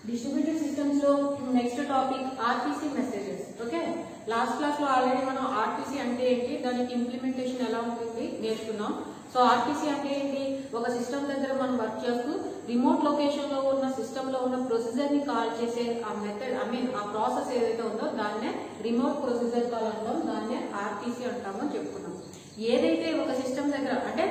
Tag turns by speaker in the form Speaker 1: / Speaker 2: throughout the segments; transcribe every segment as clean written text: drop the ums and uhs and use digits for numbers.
Speaker 1: Distributed systems లో next topic RPC messages. Okay, last class లో already మనం RPC అంటే ఏంటి, దానికి ఇంప్లిమెంటేషన్ ఎలా ఉంటుంది నేర్చుకున్నాం. సో ఆర్పిసి అంటే ఏంటి, ఒక సిస్టమ్ దగ్గర మనం వర్క్ చేస్తూ రిమోట్ లొకేషన్ లో ఉన్న సిస్టమ్ లో ఉన్న ప్రొసీజర్ ని కాల్ చేసే ఆ మెథడ్ ఆ ప్రాసెస్ ఏదైతే ఉందో దాన్నే రిమోట్ ప్రొసీజర్ కాల్ అంటాం, దాన్నే ఆర్పిసి అంటాము అని చెప్పుకున్నాం. ఏదైతే ఒక సిస్టమ్ దగ్గర అంటే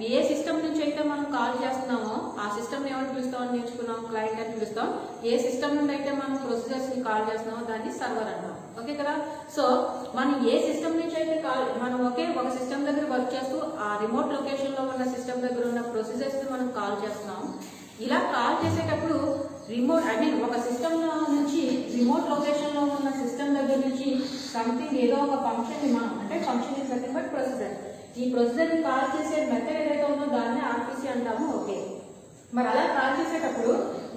Speaker 1: ఏ సిస్టమ్ నుంచి అయితే మనం కాల్ చేస్తున్నామో ఆ సిస్టమ్ ఏమని పిలుస్తామని నేర్చుకున్నాం, క్లయింట్ అని పిలుస్తాం. ఏ సిస్టమ్ నుండి అయితే మనం ప్రొసీజర్స్ ని కాల్ చేస్తున్నామో దాన్ని సర్వర్ అంటాం. ఓకే కదా. సో మనం ఏ సిస్టమ్ నుంచి అయితే మనం ఒక సిస్టమ్ దగ్గర వర్క్ చేస్తూ ఆ రిమోట్ లొకేషన్ లో ఉన్న సిస్టమ్ దగ్గర ఉన్న ప్రొసీజర్స్ ని మనం కాల్ చేస్తున్నాం. ఇలా కాల్ చేసేటప్పుడు ఒక సిస్టమ్ నుంచి రిమోట్ లొకేషన్ లో ఉన్న సిస్టమ్ దగ్గర నుంచి సంథింగ్ ఏదో ఒక ఫంక్షన్ ని మనం అంటే function is nothing but procedure, ఈ ప్రొసీజర్ ని కాల్ చేసే మెథడ్ ఏదైతే ఉందో దాన్ని ఆర్పిసి అంటాము. ఓకే, మరి అలా కాల్ చేసేటప్పుడు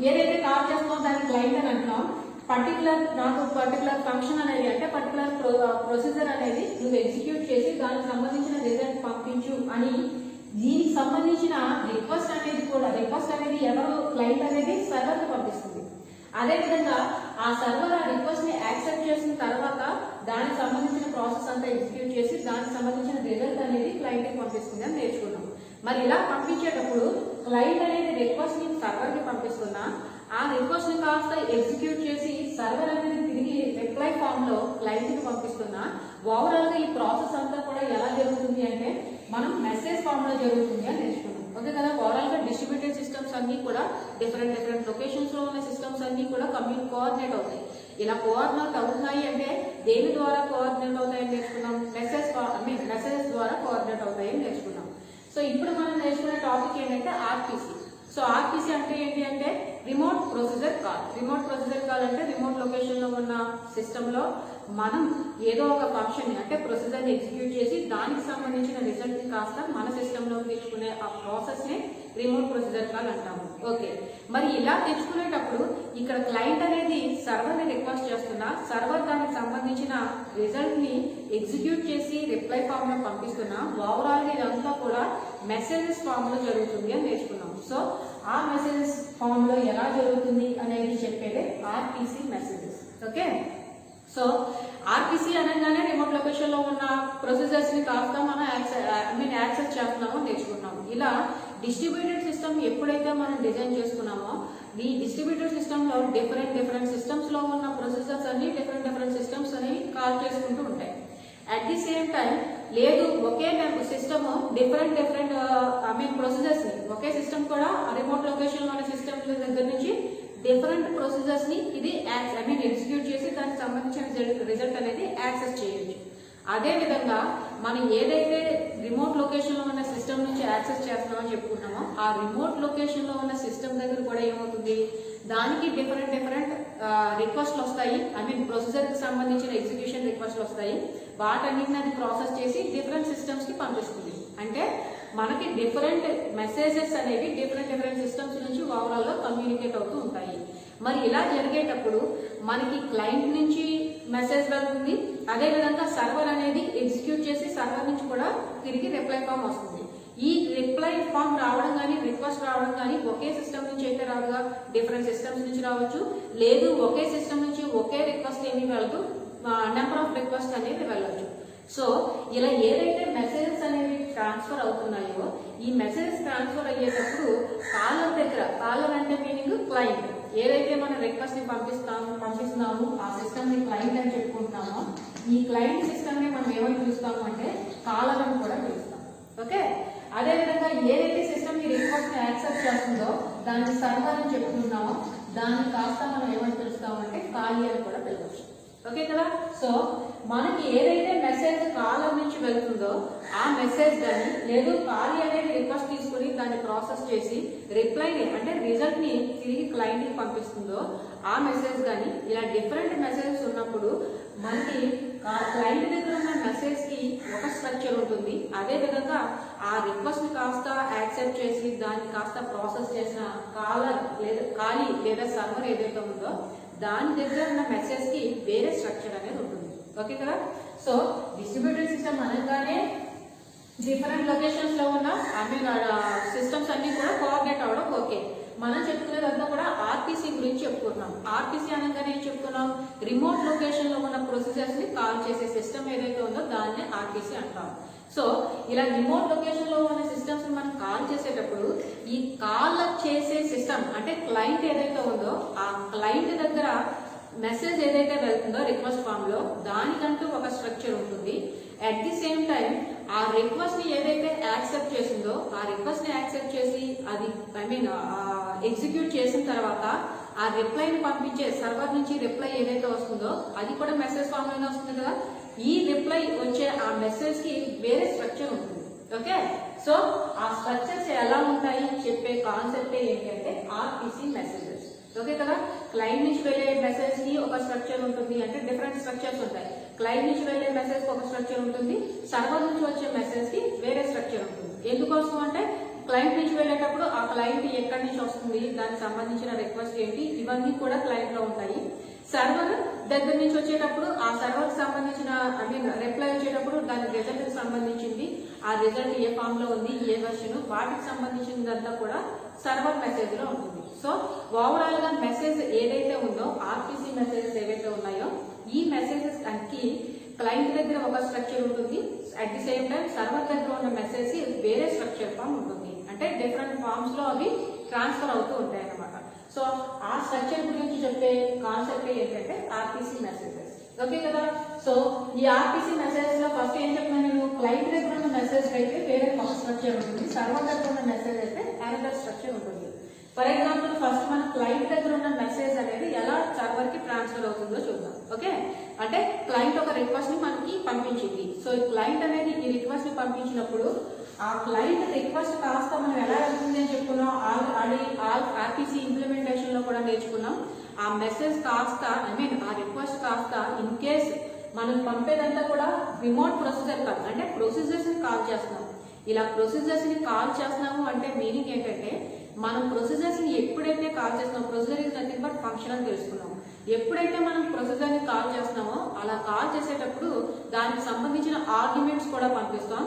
Speaker 1: ఏదైతే కాల్ చేస్తున్నామో దాన్ని క్లయింట్ అని అంటున్నాం. పర్టికులర్ ఫంక్షన్ అనేది అంటే పర్టికులర్ ప్రొసీజర్ అనేది నువ్వు ఎగ్జిక్యూట్ చేసి దానికి సంబంధించిన రిజల్ట్ పంపించు అని, దీనికి సంబంధించిన రిక్వెస్ట్ అనేది ఎవరు క్లయింట్ అనేది సర్వర్ కి పంపిస్తుంది. అదేవిధంగా ఆ సర్వర్ ఆ రిక్వెస్ట్ ని యాక్సెప్ట్ చేసిన తర్వాత దానికి సంబంధించిన ప్రాసెస్ అంతా ఎగ్జిక్యూట్ చేసి దానికి సంబంధించిన రిజల్ట్ అనేది క్లయింట్ కి పంపిస్తుంది అని నేర్చుకున్నాం. మరి ఇలా పంపించేటప్పుడు క్లయింట్ అనేది రిక్వెస్ట్ ని సర్వర్ కి పంపిస్తున్నా, ఆ రిక్వెస్ట్ ని కాస్త ఎగ్జిక్యూట్ చేసి సర్వర్ అనేది తిరిగి రిప్లై ఫామ్ లో క్లయింట్ కి పంపిస్తున్నా, ఓవరాల్ గా ఈ ప్రాసెస్ అంతా కూడా ఎలా జరుగుతుంది అంటే మనం మెసేజ్ ఫామ్ లో జరుగుతుంది అని నేర్చుకున్నాం. ఓకే కదా. ఓవరాల్ గా డిస్ట్రిబ్యూటెడ్ సిస్టమ్స్ అన్ని కూడా డిఫరెంట్ లొకేషన్స్ లో ఉన్న సిస్టమ్స్ అన్ని కూడా కోఆర్డినేట్ అవుతాయి. ఇలా కోఆర్డినేట్ అవుతున్నాయి అంటే దేని ద్వారా కోఆర్డినేట్ అవుతాయని నేర్చుకున్నాం, మెసేజెస్ ద్వారా కోఆర్డినేట్ అవుతాయని నేర్చుకున్నాం. సో ఇప్పుడు మనం నేర్చుకునే టాపిక్ ఏంటంటే ఆర్పిసి. సో ఆర్పిసి అంటే ఏంటి అంటే remote procedure call. Remote procedure call అంటే రిమోట్ లొకేషన్ లో ఉన్న సిస్టమ్ లో మనం ఏదో ఒక ఫంక్షన్ ని అంటే ప్రొసీజర్ ని ఎగ్జిక్యూట్ చేసి దానికి సంబంధించిన రిజల్ట్ ని కాస్త మన సిస్టమ్ లో తెచ్చుకునే ఆ ప్రాసెస్ ని రిమోట్ ప్రొసీజర్ కాల్ అంటాము. ఓకే, మరి ఇలా తెచ్చుకునేటప్పుడు ఇక్కడ క్లయింట్ అనేది సర్వర్ ని రిక్వెస్ట్ చేస్తున్నా, సర్వర్ దానికి సంబంధించిన రిజల్ట్ ని ఎగ్జిక్యూట్ చేసి రిప్లై ఫామ్ లో పంపిస్తున్నా, ఓవరాల్ ఇదంతా కూడా మెసేజెస్ ఫామ్ లో జరుగుతుంది అని నేర్చుకున్నాం. సో ఆ మెసేజెస్ ఫామ్ లో ఎలా జరుగుతుంది అనేది చెప్పేదే RPC messages. Okay, so RPC అనగానే రిమోట్ లొకేషన్ లో ఉన్న ప్రొసీజర్స్ ని కాస్త మనం యాక్సెస్ చేస్తున్నామో నేర్చుకున్నాము. ఇలా డిస్ట్రిబ్యూటెడ్ సిస్టమ్ ఎప్పుడైతే మనం డిజైన్ చేసుకున్నామో ఈ డిస్ట్రిబ్యూటెడ్ సిస్టమ్ లో డిఫరెంట్ సిస్టమ్స్ లో ఉన్న ప్రొసీజర్స్ అన్ని డిఫరెంట్ సిస్టమ్స్ అని కాల్ చేసుకుంటూ ఉంటాయి. అట్ ది సేమ్ టైం లేదు ఒకే సిస్టమ్ డిఫరెంట్ ప్రొసీజర్స్ ని ఒకే సిస్టమ్ కూడా రిమోట్ లొకేషన్ లోని సిస్టమ్ దగ్గర నుంచి డిఫరెంట్ ప్రొసీజర్స్ ని ఇది ఎగ్జిక్యూట్ చేసి దానికి సంబంధించిన రిజల్ట్ అనేది యాక్సెస్ చేయొచ్చు. అదే విధంగా మనం ఏదైతే రిమోట్ లొకేషన్ లో ఉన్న సిస్టమ్ నుంచి యాక్సెస్ చేస్తున్నామని చెప్పుకున్నామో ఆ రిమోట్ లొకేషన్ లో ఉన్న సిస్టమ్ దగ్గర కూడా ఏమవుతుంది, దానికి డిఫరెంట్ రిక్వెస్ట్లు వస్తాయి. ప్రొసీజర్ కి సంబంధించిన ఎగ్జిక్యూషన్ రిక్వెస్ట్లు వస్తాయి. వాటన్నిటిని అది ప్రాసెస్ చేసి డిఫరెంట్ సిస్టమ్స్ కి పంపిస్తుంది. అంటే మనకి డిఫరెంట్ మెసేజెస్ అనేవి డిఫరెంట్ సిస్టమ్స్ నుంచి ఓవరాల్ గా కమ్యూనికేట్ అవుతూ ఉంటాయి. మరి ఇలా జరిగేటప్పుడు మనకి క్లయింట్ నుంచి మెసేజ్ వెళ్తుంది, అదే విధంగా సర్వర్ అనేది ఎగ్జిక్యూట్ చేసి సర్వర్ నుంచి కూడా తిరిగి రిప్లై ఫామ్ వస్తుంది. ఈ రిప్లై ఫామ్ రావడం కానీ రిక్వెస్ట్ రావడం కానీ ఒకే సిస్టమ్ నుంచి అయితే రాదుగా, డిఫరెంట్ సిస్టమ్స్ నుంచి రావచ్చు. లేదు ఒకే సిస్టమ్ నుంచి ఒకే రిక్వెస్ట్ ఏమి వెళ్తూ నెంబర్ ఆఫ్ రిక్వెస్ట్ అనేది వెళ్ళొచ్చు. సో ఇలా ఏదైతే మెసేజెస్ అనేవి ట్రాన్స్ఫర్ అవుతున్నాయో ఈ మెసేజెస్ ట్రాన్స్ఫర్ అయ్యేటప్పుడు కాలర్ అంటే మీనింగ్ క్లయింట్, ఏదైతే మనం రిక్వెస్ట్ ని పంపిస్తున్నాము ఆ సిస్టమ్ ని క్లయింట్ అని చెప్పుకుంటున్నామో ఈ క్లయింట్ సిస్టమ్ ని మనం ఏమని పిలుస్తాము అంటే కాలర్ అని కూడా పిలుస్తాం. ఓకే, అదేవిధంగా ఏదైతే సిస్టమ్ ఈ రిక్వెస్ట్ ని యాక్సెప్ట్ చేస్తుందో దాన్ని సర్వర్ అని చెప్పుకుంటున్నామో దాన్ని కాస్త మనం ఏమని పిలుస్తాము అంటే ఖాళీ అని కూడా పిలవచ్చు. ఓకే కదా. సో మనకి ఏదైతే మెసేజ్ కాలర్ నుంచి వెళ్తుందో ఆ మెసేజ్ కానీ లేదు ఖాళీ అనేది రిక్వెస్ట్ తీసుకుని దాన్ని ప్రాసెస్ చేసి రిప్లైని అంటే రిజల్ట్ ని తిరిగి క్లయింట్ కి పంపిస్తుందో ఆ మెసేజ్ కానీ ఇలా డిఫరెంట్ మెసేజెస్ ఉన్నప్పుడు మనకి క్లయింట్ దగ్గర ఉన్న మెసేజ్ కి ఒక స్ట్రక్చర్ ఉంటుంది. అదే విధంగా ఆ రిక్వెస్ట్ ని కాస్త యాక్సెప్ట్ చేసి దాన్ని కాస్త ప్రాసెస్ చేసిన ఖాళీ లేదా సర్వర్ ఏదైతే ఉందో దాని దగ్గర ఉన్న మెసేజ్ కి వేరే స్ట్రక్చర్ అనేది ఉంటుంది. ఓకే కదా. సో డిస్ట్రిబ్యూటెడ్ సిస్టమ్ అనగానే డిఫరెంట్ లొకేషన్స్ లో ఉన్న సిస్టమ్స్ అన్ని కూడా కోఆర్డినేట్ అవ్వడం ఓకే. మనం చెప్పుకునేదంతా కూడా ఆర్టీసీ గురించి చెప్పుకున్నాం. ఆర్టీసీ అనగానే ఏం చెప్పుకున్నాం, రిమోట్ లొకేషన్ లో ఉన్న ప్రొసీజర్స్ ని కాల్ చేసే సిస్టమ్ ఏదైతే ఉందో దాన్నే ఆర్టీసీ అంటాం. సో ఇలా రిమోట్ లొకేషన్ లో ఉన్న సిస్టమ్స్ మనం కాల్ చేసేటప్పుడు ఈ కాల్ చేసే సిస్టమ్ అంటే క్లయింట్ ఏదైతే ఉందో ఆ క్లయింట్ దగ్గర మెసేజ్ ఏదైతే వెళ్తుందో రిక్వెస్ట్ ఫామ్ లో దానికంటూ ఒక స్ట్రక్చర్ ఉంటుంది. అట్ ది సేమ్ టైం ఆ రిక్వెస్ట్ ని ఏదైతే యాక్సెప్ట్ చేసిందో ఆ రిక్వెస్ట్ ని యాక్సెప్ట్ చేసి అది ఎగ్జిక్యూట్ చేసిన తర్వాత ఆ రిప్లై ని పంపించే సర్వర్ నుంచి రిప్లై ఏదైతే వస్తుందో అది కూడా మెసేజ్ ఫామ్ లోనే వస్తుంది కదా. ఈ రిప్లై వచ్చే ఆ మెసేజ్ కి వేరే స్ట్రక్చర్ ఉంటుంది. ఓకే, సో ఆ స్ట్రక్చర్స్ ఎలా ఉంటాయి చెప్పే కాన్సెప్ట్ ఏంటంటే ఆర్టీసీ మెసేజెస్. ఓకే కదా, క్లయింట్ నుంచి వెళ్ళే మెసేజ్ కి ఒక స్ట్రక్చర్ ఉంటుంది, అంటే డిఫరెంట్ స్ట్రక్చర్స్ ఉంటాయి. క్లయింట్ నుంచి వెళ్ళే మెసేజ్ కి ఒక స్ట్రక్చర్ ఉంటుంది, సర్వర్ నుంచి వచ్చే మెసేజ్ కి వేరే స్ట్రక్చర్ ఉంటుంది. ఎందుకోసం అంటే క్లయింట్ నుంచి వెళ్ళేటప్పుడు ఆ క్లయింట్ ఎక్కడి నుంచి వస్తుంది, దానికి సంబంధించిన రిక్వెస్ట్ ఏంటి, ఇవన్నీ కూడా క్లయింట్ లో ఉంటాయి. సర్వర్ దగ్గర నుంచి వచ్చేటప్పుడు ఆ సర్వర్ కి సంబంధించిన రిప్లై వచ్చేటప్పుడు దాని రిజల్ట్ కి సంబంధించింది, ఆ రిజల్ట్ ఏ ఫామ్ లో ఉంది, ఏ వెర్షన్, వాటికి సంబంధించినదంతా కూడా సర్వర్ మెసేజ్ లో ఉంటుంది. సో ఓవరాల్ గా మెసేజ్ ఏదైతే ఉందో ఆర్టీసీ మెసేజెస్ ఏవైతే ఉన్నాయో ఈ మెసేజెస్ కి క్లయింట్ దగ్గర ఒక స్ట్రక్చర్ ఉంటుంది, at the same time server దగ్గర ఉన్న మెసేజ్ వేరే స్ట్రక్చర్ ఫామ్ ఉంటుంది. అంటే డిఫరెంట్ ఫామ్స్ లో అవి ట్రాన్స్ఫర్ అవుతూ ఉంటాయి అన్నమాట. సో ఆ స్ట్రక్చర్ గురించి చెప్పే కాన్సెప్ట్ ఏంటంటే ఆర్టీసీ మెసేజెస్. ఓకే కదా, సో ఈ ఆర్టీసీ మెసేజెస్ లో ఫస్ట్ ఏం చెప్తున్నాను నేను, క్లయింట్ దగ్గర ఉన్న మెసేజ్ అయితే వేరే ఒక స్ట్రక్చర్ ఉంటుంది, సర్వర్ దగ్గర ఉన్న మెసేజ్ అయితే అనదర్ స్ట్రక్చర్ ఉంటుంది. ఫర్ ఎగ్జాంపుల్ ఫస్ట్ మన క్లయింట్ దగ్గర ఉన్న మెసేజ్ అనేది ఎలా సర్వర్ కి ట్రాన్స్ఫర్ అవుతుందో చూద్దాం. ఓకే, అంటే క్లయింట్ ఒక రిక్వెస్ట్ ని మనకి పంపించింది. సో ఈ క్లయింట్ అనేది ఈ రిక్వెస్ట్ ని పంపించినప్పుడు ఆ క్లయింట్ రిక్వెస్ట్ కాస్త మనం ఎలా వెళ్తుంది అని చెప్పుకున్నాం, ఆర్టీసీ ఇంప్లిమెంటేషన్ లో కూడా నేర్చుకున్నాం. ఆ మెసేజ్ కాస్త ఆ రిక్వెస్ట్ కాస్త ఇన్ కేస్ మనం పంపేదంతా కూడా రిమోట్ ప్రొసీజర్ కాదు, అంటే ప్రొసీజర్స్ ని కాల్ చేస్తున్నాం. ఇలా ప్రొసీజర్స్ ని కాల్ చేస్తున్నాము అంటే మీనింగ్ ఏంటంటే మనం ప్రొసీజర్స్ ని ఎప్పుడైతే కాల్ చేస్తున్నాం, procedure is nothing but function అని తెలుసుకున్నాం. ఎప్పుడైతే మనం ప్రొసీజర్ ని కాల్ చేస్తున్నామో అలా కాల్ చేసేటప్పుడు దానికి సంబంధించిన ఆర్గ్యుమెంట్స్ కూడా పంపిస్తాం.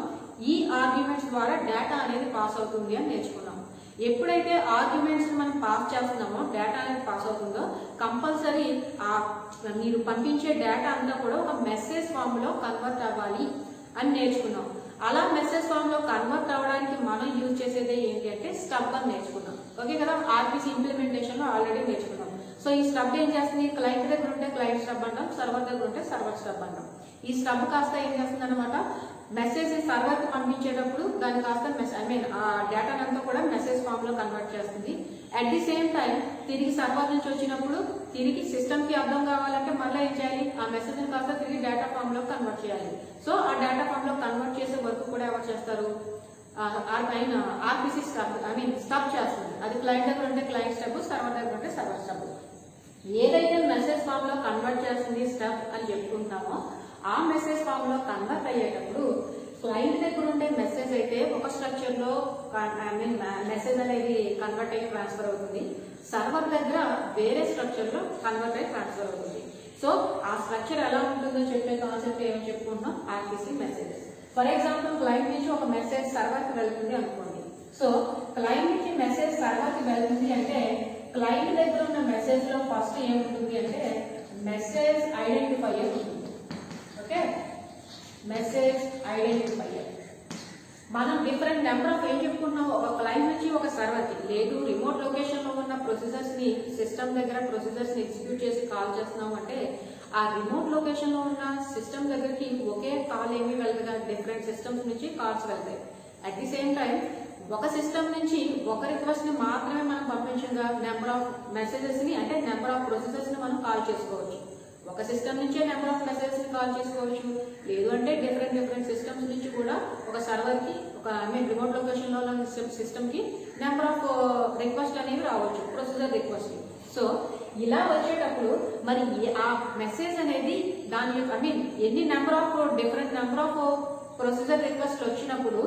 Speaker 1: ఈ ఆర్గ్యుమెంట్స్ ద్వారా డేటా అనేది పాస్ అవుతుంది అని నేర్చుకున్నాం. ఎప్పుడైతే ఆర్గ్యుమెంట్స్ మనం పాస్ చేస్తున్నామో డేటా అనేది పాస్ అవుతుందో కంపల్సరీ ఆ మీరు పంపించే డేటా అంతా కూడా ఒక మెసేజ్ ఫామ్ లో కన్వర్ట్ అవ్వాలి అని నేర్చుకున్నాం. అలా మెసేజ్ ఫామ్ లో కన్వర్ట్ అవ్వడానికి మనం యూజ్ చేసేది ఏంటి అంటే స్టబ్ అని నేర్చుకున్నాం. ఓకే కదా, ఆర్టీసీ ఇంప్లిమెంటేషన్ లో ఆల్రెడీ నేర్చుకున్నాం. సో ఈ స్టబ్ ఏం చేస్తుంది, క్లయింట్ దగ్గర ఉంటే క్లయింట్ స్టబ్ అంటాం, సర్వర్ దగ్గర ఉంటే సర్వర్ స్టబ్ అంటాం. ఈ స్టబ్ కాస్త ఏం చేస్తుంది అనమాట, మెసేజ్ సర్వర్ కి పంపించేటప్పుడు దాని కాస్త ఆ డేటా అంతా కూడా మెసేజ్ ఫామ్ లో కన్వర్ట్ చేస్తుంది. అట్ ది సేమ్ టైం తిరిగి సర్వర్ నుంచి వచ్చినప్పుడు తిరిగి సిస్టమ్ కి అర్థం కావాలంటే మళ్ళీ ఏం చేయాలి, ఆ మెసేజ్ ని కాస్త తిరిగి డేటా ఫామ్ లో కన్వర్ట్ చేయాలి. సో ఆ డేటా ఫామ్ లో కన్వర్ట్ చేసే వర్క్ కూడా ఎవరు చేస్తారు, ఆర్టీసీ స్టబ్ చేస్తుంది. అది క్లయింట్ దగ్గర ఉంటే క్లయింట్ స్టబ్, సర్వర్ దగ్గర ఉంటే సర్వర్ స్టబ్. ఏదైతే మెసేజ్ ఫామ్ లో కన్వర్ట్ చేస్తుంది స్టబ్ అని చెప్పుకుంటామో ఆ మెసేజ్ ఫామ్ లో కన్వర్ట్ అయ్యేటప్పుడు క్లయింట్ దగ్గర ఉండే మెసేజ్ అయితే ఒక స్ట్రక్చర్ లో మెసేజ్ అనేది కన్వర్ట్ అయ్యి ట్రాన్స్ఫర్ అవుతుంది, సర్వర్ దగ్గర వేరే స్ట్రక్చర్ లో కన్వర్ట్ అయ్యి ట్రాన్స్ఫర్ అవుతుంది. సో ఆ స్ట్రక్చర్ ఎలా ఉంటుందో చెప్పే కాన్సెప్ట్ ఏమని చెప్పుకుంటాం, RTC messages. For example client నుంచి ఒక మెసేజ్ సర్వర్ కి వెళ్తుంది అనుకోండి. సో క్లయింట్ నుంచి మెసేజ్ సర్వర్ కి వెళ్తుంది అంటే క్లయింట్ దగ్గర ఉన్న మెసేజ్ లో ఫస్ట్ ఏముంటుంది అంటే మెసేజ్ ఐడెంటిఫైయర్ ఉంటుంది. Okay, message identifier. మనం డిఫరెంట్ నెంబర్ ఆఫ్ ఏం చెప్పుకుంటున్నాం, ఒక క్లయింట్ నుంచి ఒక సర్వర్ కి, లేదు రిమోట్ లొకేషన్ లో ఉన్న ప్రొసీజర్స్ ని సిస్టమ్ దగ్గర ప్రొసీజర్స్ ని ఎగ్జిక్యూట్ చేసి కాల్ చేస్తున్నాం అంటే ఆ రిమోట్ లొకేషన్ లో ఉన్న సిస్టమ్ దగ్గరికి ఒకే కాల్ ఏమి వెళ్ళగా డిఫరెంట్ సిస్టమ్స్ నుంచి కాల్స్ వెళ్తాయి. అట్ ది సేమ్ టైం ఒక సిస్టమ్ నుంచి ఒక రిక్వెస్ట్ ని మాత్రమే మనం పంపించగా నెంబర్ ఆఫ్ మెసేజెస్ ని అంటే నెంబర్ ఆఫ్ ప్రొసీజర్స్ ని మనం కాల్ చేసుకోవచ్చు. ఒక సిస్టమ్ నుంచే నెంబర్ ఆఫ్ మెసేజెస్ ని కాల్ చేసుకోవచ్చు, లేదు అంటే డిఫరెంట్ సిస్టమ్స్ నుంచి కూడా ఒక సర్వర్ కి ఒక రిమోట్ లొకేషన్ లో ఉన్న సిస్టమ్ కి నెంబర్ ఆఫ్ రిక్వెస్ట్ అనేవి రావచ్చు, ప్రొసీజర్ రిక్వెస్ట్. సో ఇలా వచ్చేటప్పుడు మరి ఆ మెసేజ్ అనేది దాని యొక్క ఎన్ని number of different number of procedure request వచ్చినప్పుడు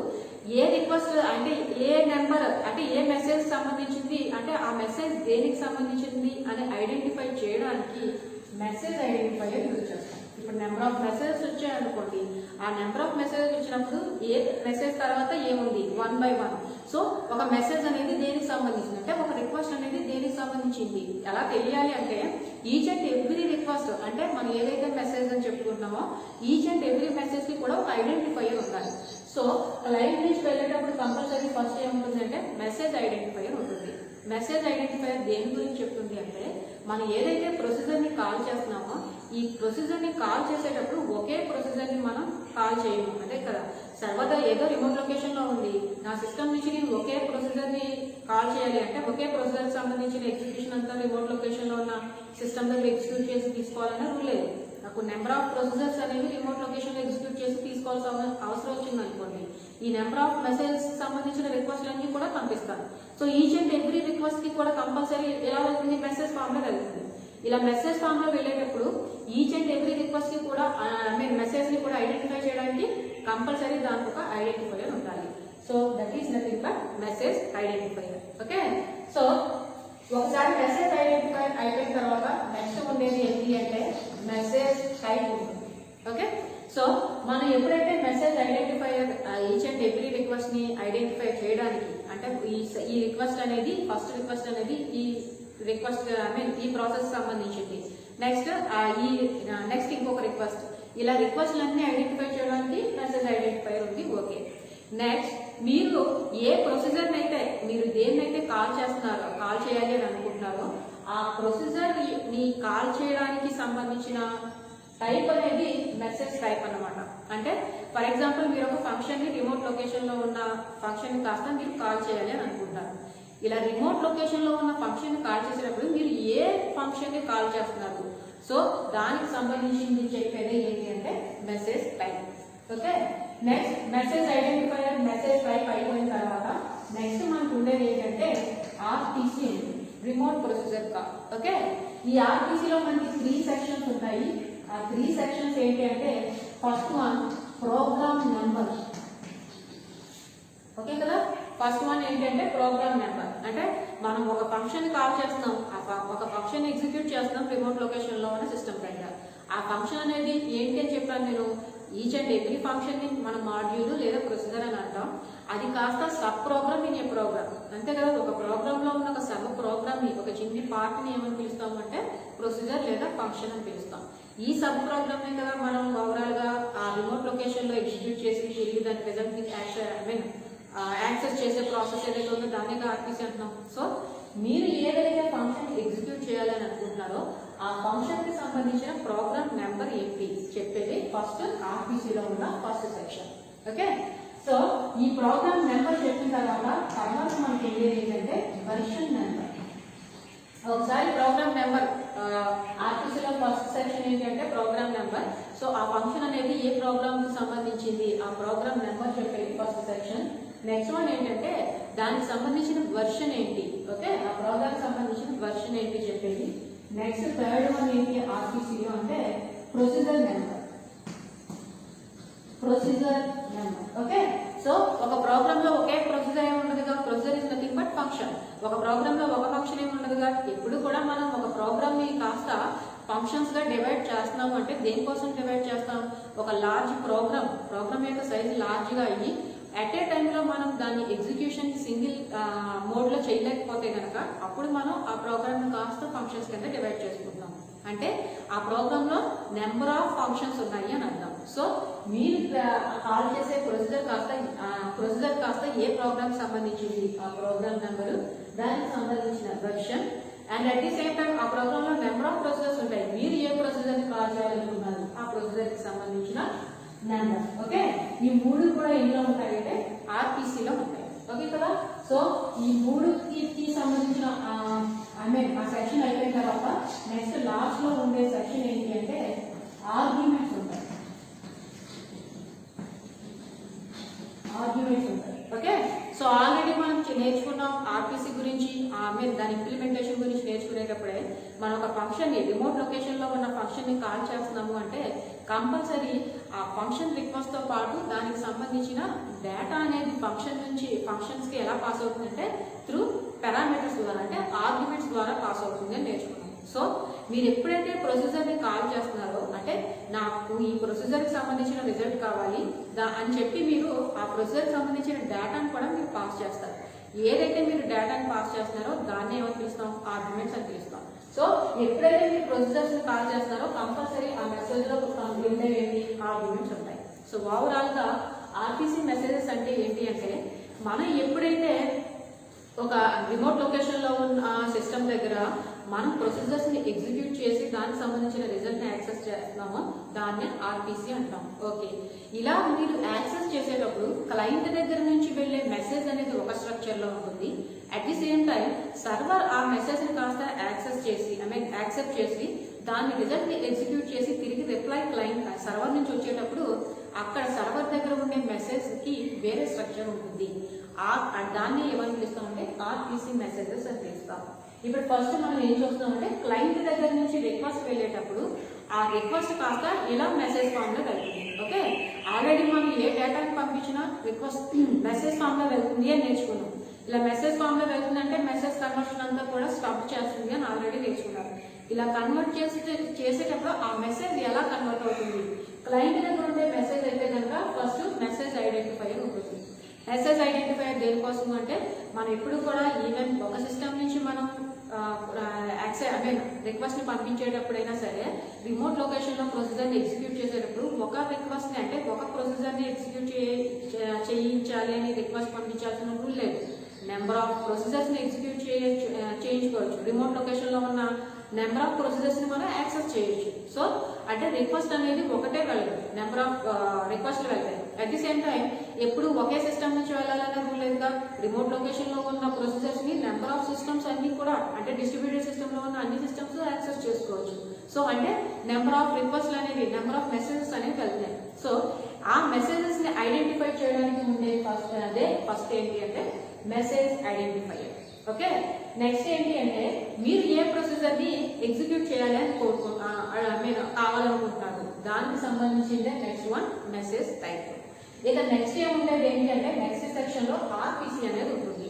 Speaker 1: ఏ రిక్వెస్ట్ అంటే ఏ నెంబర్ అంటే ఏ మెసేజ్ సంబంధించింది అంటే ఆ మెసేజ్ దేనికి సంబంధించింది అని ఐడెంటిఫై చేయడానికి మెసేజ్ ఐడెంటిఫైయర్ యూజ్ చేస్తాం. ఇప్పుడు నెంబర్ ఆఫ్ మెసేజెస్ వచ్చాయనుకోండి, ఆ నెంబర్ ఆఫ్ మెసేజెస్ వచ్చినప్పుడు ఏ మెసేజ్ తర్వాత ఏముంది 1 by 1. సో ఒక మెసేజ్ అనేది దేనికి సంబంధించింది అంటే ఒక రిక్వెస్ట్ అనేది దేనికి సంబంధించింది ఎలా తెలియాలి అంటే ఈచ్ అండ్ ఎవ్రీ రిక్వెస్ట్ అంటే మనం ఏదైతే మెసేజ్ అని చెప్పుకుంటున్నామో ఈచ్ అండ్ ఎవ్రీ మెసేజ్ కి కూడా ఒక ఐడెంటిఫైయర్ ఉండాలి. సో లైవ్ నుంచి వెళ్ళేటప్పుడు కంపల్సరీ ఫస్ట్ ఏముంటుంది అంటే మెసేజ్ ఐడెంటిఫైయర్ ఉంటుంది. మెసేజ్ ఐడెంటిఫైయర్ దేని గురించి చెప్తుంది అంటే మనం ఏదైతే ప్రొసీజర్ ని కాల్ చేస్తున్నామో ఈ ప్రొసీజర్ ని కాల్ చేసేటప్పుడు ఒకే ప్రొసీజర్ ని మనం కాల్ చేయము అదే కదా. సర్వదా ఏదో రిమోట్ లొకేషన్ లో ఉంది, నా సిస్టమ్ నుంచి నేను ఒకే ప్రొసీజర్ ని కాల్ చేయాలి అంటే ఒకే ప్రొసీజర్ సంబంధించిన ఎగ్జిక్యూషన్ అంతా రిమోట్ లొకేషన్ లో ఉన్న సిస్టమ్ దగ్గర ఎగ్జిక్యూట్ చేసి తీసుకోవాలనే రూల్ లేదు. నాకు నెంబర్ ఆఫ్ ప్రొసీజర్స్ అనేవి రిమోట్ లొకేషన్ లో ఎగ్జిక్యూట్ చేసి తీసుకోవాల్సిన అవసరం వచ్చింది అనుకోండి, ఈ నెంబర్ ఆఫ్ మెసేజ్ సంబంధించిన రిక్వెస్ట్ అన్ని కూడా పంపిస్తాను. So each and every request కి కూడా కంపల్సరీ ఎలా వెళ్తుంది, మెసేజ్ ఫామ్ లో వెళ్తుంది. ఇలా మెసేజ్ ఫామ్ లో వెళ్ళేటప్పుడు ఈచ్ అండ్ ఎవ్రీ రిక్వెస్ట్ కి కూడా మెసేజ్ ని కూడా ఐడెంటిఫై చేయడానికి కంపల్సరీ దానికి ఒక ఐడెంటిఫైయర్ ఉండాలి. So that is nothing but message identifier. Okay, so ఒకసారి మెసేజ్ ఐడెంటిఫైర్ అయిపోయిన తర్వాత నెక్స్ట్ ఉండేది ఏంటి అంటే మెసేజ్ టైప్ ఉంటుంది. ఓకే, సో మనం ఎప్పుడైతే message identifier each and every request ని ఐడెంటిఫై చేయడానికి అంటే ఈ రిక్వెస్ట్ అనేది ఫస్ట్ రిక్వెస్ట్ అనేది ఈ రిక్వెస్ట్ ఈ ప్రాసెస్ సంబంధించింది. నెక్స్ట్ ఇంకొక రిక్వెస్ట్, ఇలా రిక్వెస్ట్లన్నీ ఐడెంటిఫై చేయడానికి మెసేజ్ ఐడెంటిఫైయర్ ఉంది. ఓకే, నెక్స్ట్ మీరు ఏ ప్రొసీజర్ అయితే మీరు దేన్నైతే కాల్ చేస్తున్నారో కాల్ చేయాలి అని అనుకుంటున్నారో ఆ ప్రొసీజర్ ని కాల్ చేయడానికి సంబంధించిన టైప్ అనేది మెసేజ్ టైప్ అన్నమాట. అంటే ఫర్ ఎగ్జాంపుల్ మీరు ఒక ఫంక్షన్ ని రిమోట్ లొకేషన్ లో ఉన్న ఫంక్షన్ ని కాస్త మీరు కాల్ చేయాలి అని అనుకుంటారు. ఇలా రిమోట్ లొకేషన్ లో ఉన్న ఫంక్షన్ ని కాల్ చేసేటప్పుడు మీరు ఏ ఫంక్షన్ ని కాల్ చేస్తున్నారు, సో దానికి సంబంధించింది చెప్పేది ఏంటి అంటే message type. Okay, next message identifier message type అయిపోయిన తర్వాత నెక్స్ట్ మనకు ఉండేది ఏంటంటే ఆర్టీసీ ఉంది, రిమోట్ ప్రొసీజర్ కాల్. ఓకే, ఈ ఆర్టీసీ లో మనకి 3 సెక్షన్స్ ఉంటాయి. ఆ 3 సెక్షన్స్ ఏంటి అంటే first one program number. Okay కదా, ఫస్ట్ వన్ ఏంటంటే ప్రోగ్రామ్ నెంబర్. అంటే మనం ఒక ఫంక్షన్ కాల్ చేస్తున్నాం, ఒక ఫంక్షన్ ఎగ్జిక్యూట్ చేస్తున్నాం రిమోట్ లొకేషన్ లో ఉన్న సిస్టమ్ దగ్గర. ఆ ఫంక్షన్ అనేది ఏంటి అని చెప్పాను నేను, ఈచ్ అండ్ ఎవ్రీ ఫంక్షన్ ని మనం మాడ్యూల్ లేదా ప్రొసీజర్ అని అంటాం. అది కాస్త sub program in a program, అంతే కదా. ఒక ప్రోగ్రామ్ లో ఉన్న ఒక సబ్ ప్రోగ్రామ్ ని ఒక చిన్ని పార్ట్ ని ఏమని పిలుస్తాం అంటే ప్రొసీజర్ లేదా ఫంక్షన్ అని పిలుస్తాం. ఈ సబ్ ప్రోగ్రామ్ ని కదా మనం ఓవరాల్ గా ఆ రిమోట్ లొకేషన్ లో ఎగ్జిక్యూట్ చేసి తిరిగి దాని రిజల్ట్ యాక్సెస్ చేసే ప్రాసెస్ ఏదైతే ఉందో దాన్ని ఆర్టీసీ అంటున్నాం. సో మీరు ఏదైతే ఫంక్షన్ ఎగ్జిక్యూట్ చేయాలని అనుకుంటున్నారో ఆ ఫంక్షన్ కి సంబంధించిన ప్రోగ్రామ్ నెంబర్ ఏంటి చెప్పేది ఫస్ట్ ఆర్టీసీలో ఉన్న ఫస్ట్ సెక్షన్. ఓకే, సో ఈ ప్రోగ్రామ్ నెంబర్ చెప్పిన తర్వాత మనకి ఏంటంటే వెర్షన్ నెంబర్. ఒకసారి ప్రోగ్రామ్ నెంబర్ ఆర్టీసీలో ఫస్ట్ సెక్షన్ ఏంటంటే ప్రోగ్రామ్ నెంబర్. సో ఆ ఫంక్షన్ అనేది ఏ ప్రోగ్రామ్ కి సంబంధించింది ఆ ప్రోగ్రామ్ నెంబర్ చెప్పేది ఫస్ట్ సెక్షన్. నెక్స్ట్ వన్ ఏంటంటే దానికి సంబంధించిన వెర్షన్ ఏంటి, ఓకే ఆ ప్రోగ్రామ్ సంబంధించిన వెర్షన్ ఏంటి చెప్పేది. నెక్స్ట్ థర్డ్ వన్ ఏంటి ఆర్టీసీలో అంటే ప్రొసీజర్ నెంబర్. ఓకే, సో ఒక ప్రోగ్రామ్ లో ఒకే ప్రొసీజర్ ఏమి ఉండదుగా, procedure is nothing but function. ఒక ప్రోగ్రామ్ లో ఒక ఫంక్షన్ ఏమి ఉండదుగా. ఎప్పుడు కూడా మనం ఒక ప్రోగ్రామ్ ని కాస్త ఫంక్షన్స్ గా డివైడ్ చేస్తున్నాము అంటే దేనికోసం డివైడ్ చేస్తాం, ఒక లార్జ్ ప్రోగ్రామ్ యొక్క సైజ్ లార్జ్ గా అయ్యి అట్ ఏ టైంలో మనం దాన్ని ఎగ్జిక్యూషన్ సింగిల్ మోడ్ లో చేయలేకపోతే కనుక అప్పుడు మనం ఆ ప్రోగ్రామ్ కాస్త ఫంక్షన్స్ కింద డివైడ్ చేసుకుంటాం. అంటే ఆ ప్రోగ్రామ్ లో నెంబర్ ఆఫ్ ఫంక్షన్స్ ఉన్నాయి అని అర్థం. సో మీరు కాల్ చేసే ప్రొసీజర్ కాస్త ఏ ప్రోగ్రామ్ సంబంధించింది ఆ ప్రోగ్రామ్ నెంబరు, దానికి సంబంధించిన version, and at the same time ఆ ప్రోగ్రామ్ లో నెంబర్ ఆఫ్ ప్రొసీజర్స్ ఉంటాయి. మీరు ఏ ప్రొసీజర్ ని కాల్ చేయాలనుకున్నారు ఆ ప్రొసీజర్ కి సంబంధించిన నెంబర్. ఓకే, ఈ మూడు కూడా ఎందులో ఉంటాయంటే ఆర్టీసీలో ఉంటాయి. ఓకే కదా, సో ఈ మూడుకి సంబంధించిన ఆ సెక్షన్ అయిపోయిన తర్వాత నెక్స్ట్ లాస్ట్ లో ఉండే సెక్షన్ ఏంటి అంటే ఆర్గ్యుమెంట్స్ ఉంటాయి. ఓకే, సో ఆల్రెడీ మనం నేర్చుకున్నాం ఆర్టీసీ గురించి, దాని ఇంప్లిమెంటేషన్ గురించి నేర్చుకునేటప్పుడే మనం ఒక ఫంక్షన్ ని రిమోట్ లొకేషన్ లో ఉన్న ఫంక్షన్ ని కాల్ చేస్తున్నాము అంటే కంపల్సరీ ఆ ఫంక్షన్ రిక్వెస్ట్ తో పాటు దానికి సంబంధించిన డేటా అనేది ఫంక్షన్ నుంచి ఫంక్షన్స్ కి ఎలా పాస్ అవుతుందంటే త్రూ పారామీటర్స్ ద్వారా అంటే ఆర్గ్యుమెంట్స్ ద్వారా పాస్ అవుతుంది అని నేర్చుకున్నాం. సో మీరు ఎప్పుడైతే ప్రొసీజర్ని కాల్ చేస్తున్నారో అంటే నాకు ఈ ప్రొసీజర్కి సంబంధించిన రిజల్ట్ కావాలి అని చెప్పి మీరు ఆ ప్రొసీజర్కి సంబంధించిన డేటాను కూడా మీరు పాస్ చేస్తారు. ఏదైతే మీరు డేటాని పాస్ చేస్తున్నారో దాన్ని ఏమని పిలుస్తాం, ఆర్గ్యుమెంట్స్ అని పిలుస్తాం. సో ఎప్పుడైతే మీరు ప్రొసీజర్స్ ని కాల్ చేస్తున్నారో కంపల్సరీ ఆ మెసేజ్ లో ఉండేవి ఆర్గ్యుమెంట్స్ ఉంటాయి. సో ఓవరాల్ గా ఆర్పిసి మెసేజెస్ అంటే ఏంటి అంటే మనం ఎప్పుడైతే ఒక రిమోట్ లొకేషన్ లో ఉన్న సిస్టమ్ దగ్గర మనం ప్రొసీజర్స్ ని ఎగ్జిక్యూట్ చేసి దానికి సంబంధించిన రిజల్ట్ ని యాక్సెస్ చేస్తున్నామో దాన్ని ఆర్పిసి అంటాం. ఓకే, ఇలా మీరు యాక్సెస్ చేసేటప్పుడు క్లయింట్ దగ్గర నుంచి వెళ్లే మెసేజ్ అనేది ఒక స్ట్రక్చర్ లో ఉంటుంది. At the same time server ఆ మెసేజ్ ని కాస్త యాక్సెప్ట్ చేసి దాని రిజల్ట్ ని ఎగ్జిక్యూట్ చేసి తిరిగి రిప్లై క్లయింట్ సర్వర్ నుంచి వచ్చేటప్పుడు అక్కడ సర్వర్ దగ్గర ఉండే మెసేజ్ కి వేరే స్ట్రక్చర్ ఉంటుంది. దాన్ని ఏమని పిలుస్తామంటే ఆర్పిసి మెసేజెస్ అని పిలుస్తాం. ఇప్పుడు ఫస్ట్ మనం ఏం చూస్తున్నామంటే క్లయింట్ దగ్గర నుంచి రిక్వెస్ట్ వెళ్ళేటప్పుడు ఆ రిక్వెస్ట్ కాస్త ఇలా మెసేజ్ ఫామ్ లో వెళ్తుంది. ఓకే, ఆల్రెడీ మనం ఏ డేటాని పంపించినా రిక్వెస్ట్ మెసేజ్ ఫామ్ లో వెళ్తుంది అని నేర్చుకున్నాం. ఇలా మెసేజ్ ఫామ్ లో వెళ్తుందంటే మెసేజ్ కన్వర్షన్ అంతా కూడా స్టాప్ చేస్తుంది అని ఆల్రెడీ నేర్చుకున్నారు. ఇలా కన్వర్ట్ చేసేటప్పుడు ఆ మెసేజ్ ఎలా కన్వర్ట్ అవుతుంది, క్లయింట్ దగ్గర ఉండే మెసేజ్ అయితే కనుక ఫస్ట్ మెసేజ్ ఐడెంటిఫైయర్ ఉంటుంది. మెసేజ్ ఐడెంటిఫైయర్ దేనికోసం అంటే మనం ఎప్పుడు కూడా ఈవెన్ ఒక సిస్టమ్ నుంచి మనం రిక్వెస్ట్ ని పంపించేటప్పుడైనా సరే రిమోట్ లొకేషన్ లో ప్రొసీజర్ ని ఎగ్జిక్యూట్ చేసేటప్పుడు ఒక రిక్వెస్ట్ ని అంటే ఒక ప్రొసీజర్ ని ఎగ్జిక్యూట్ చేయించాలి అని రిక్వెస్ట్ పంపించాల్సిన రూల్ లేదు. నెంబర్ ఆఫ్ ప్రొసీజర్స్ ని ఎగ్జిక్యూట్ చేయించుకోవచ్చు. రిమోట్ లొకేషన్ లో ఉన్న నెంబర్ ఆఫ్ ప్రొసీజర్స్ ని మనం యాక్సెస్ చేయొచ్చు. సో అంటే రిక్వెస్ట్ అనేది ఒకటే వెళ్ళదు, నెంబర్ ఆఫ్ రిక్వెస్ట్లు వెళ్తాయి. అట్ ది సేమ్ టైం ఎప్పుడు ఒకే సిస్టమ్ నుంచి వెళ్ళాలనే రూల్ లేదుగా. రిమోట్ లొకేషన్ లో ఉన్న ప్రొసీజర్స్ ని నెంబర్ ఆఫ్ సిస్టమ్స్ అన్ని కూడా అంటే డిస్ట్రిబ్యూటెడ్ సిస్టమ్ లో ఉన్న అన్ని సిస్టమ్స్ యాక్సెస్ చేసుకోవచ్చు. సో అంటే నెంబర్ ఆఫ్ రిక్వెస్ట్లు అనేవి నెంబర్ ఆఫ్ మెసేజెస్ అనేవి వెళ్తున్నాయి. సో ఆ మెసేజెస్ ని ఐడెంటిఫై చేయడానికి ఉండే ఫస్ట్ ఏంటి అంటే మెసేజ్ ఐడెంటిఫైయర్. ఓకే, నెక్స్ట్ ఏంటి అంటే మీరు ఏ ప్రొసీజర్ ని ఎగ్జిక్యూట్ చేయాలి అని కావాలనుకుంటున్నారు దానికి సంబంధించిందే నెక్స్ట్ వన్ మెసేజ్ టైప్. ఇక నెక్స్ట్ ఏముండేది ఏంటి అంటే నెక్స్ట్ సెక్షన్ లో ఆర్పిసి అనేది ఉంటుంది.